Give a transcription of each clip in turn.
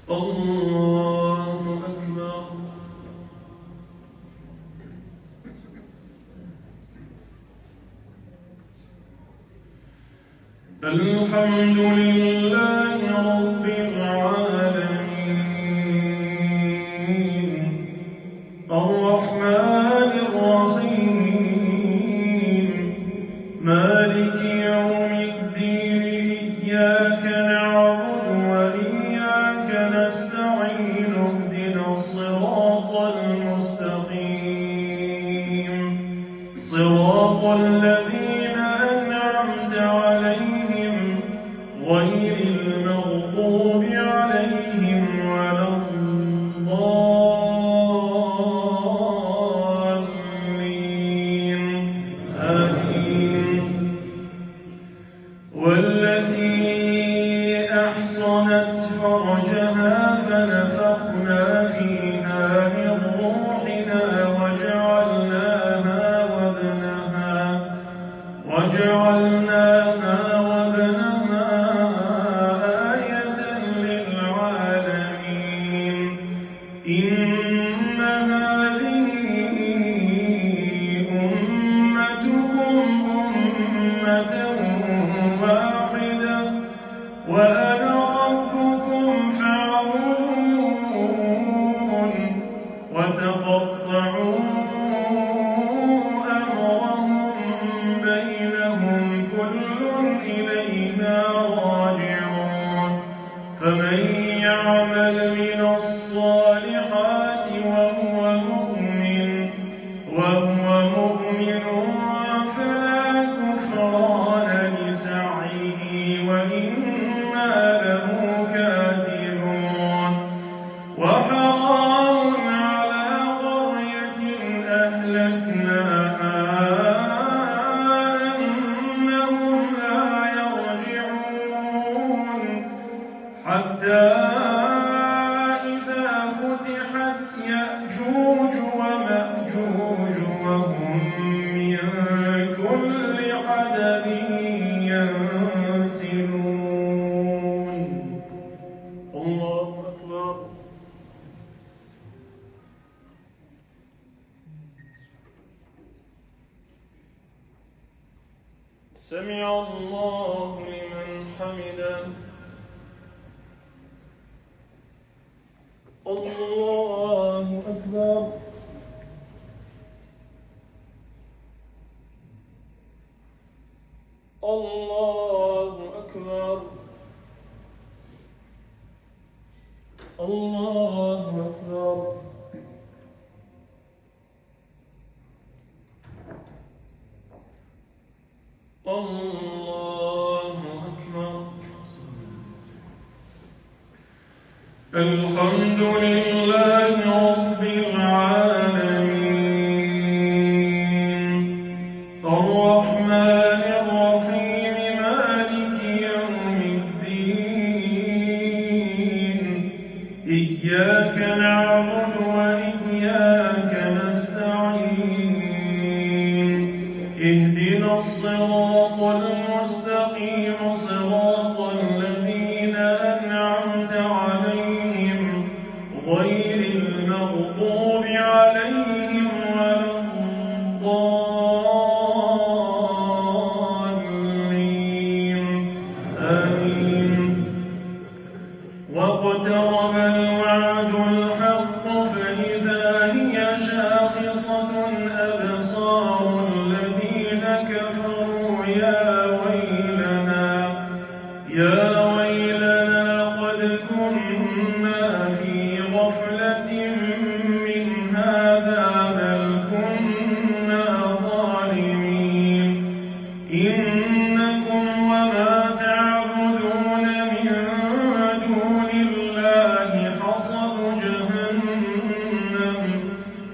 الله أكبر. الحمد لله رب العالمين الرحمن الرحيم مالك يوم الدين إياك نعبد وإياك نستعين اهدنا الصراط المستقيم صراط الذين أنعمت عليهم غير المغضوب عليهم ولا الضالين آمين. والتي أحصنت فرجها فنفخنا فيها من روحنا وجعلناها وابنها آية للعالمين. إن هذه أمتكم أمة واحدة وأنا ربكم فاعبدون. وتقطعوا أمرهم بينهم كل إلينا راجعون. فمن يعمل من الصالحات وهو مؤمن فلا كفران لسعيه وإنا له كاتبون. وحرام على قرية أهلكناها أنهم لا يرجعون حتى إذا فتحت يأجوج ومأجوج وهم من كل حدب ينسلون. الله أكبر. سمع الله لمن حمده. الله أكبر. الله أكبر. الله أكبر. الله أكبر. الحمد لله رب العالمين الرحمن الرحيم مالك يوم الدين إياك نعبد وإياك نستعين اهدنا الصراط المستقيم صراط الذين أنعمت عليهم غير المغضوب عليهم ولا الضالين آمين. واقترب الوعد الحق فإذا هي شاخصة أبصار الذين كفروا يا ويلنا قد كنا في غفلة من هذا بل كنا ظالمين. إنكم وما تعبدون من دون الله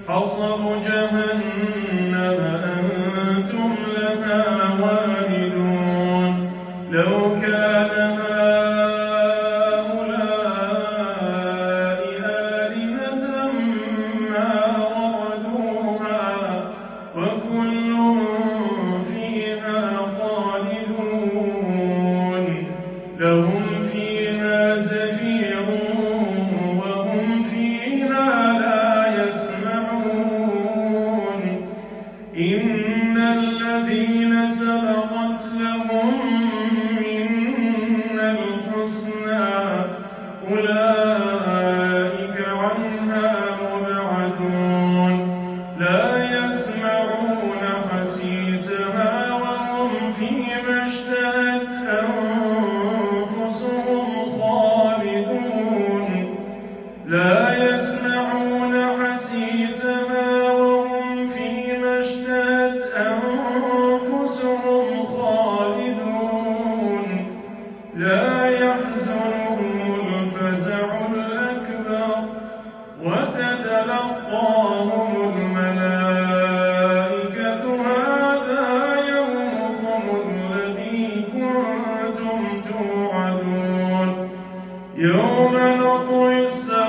حصب جهنم أنتم لها واردون. لو كان هؤلاء آلهة ما وردوها وكل فيها خالدون. لهم فيها زفير أولئك عنها مبعدون لا يسمعون حسيسها وهم فيما اشتهت أنفسهم خالدون لا يسمعون حسيسها وهم فيما اشتهت أنفسهم خالدون لا يحزنهم الفزع الأكبر وتتلقاهم الملائكة هذا يومكم الذي كنتم توعدون يوم نطوي السماء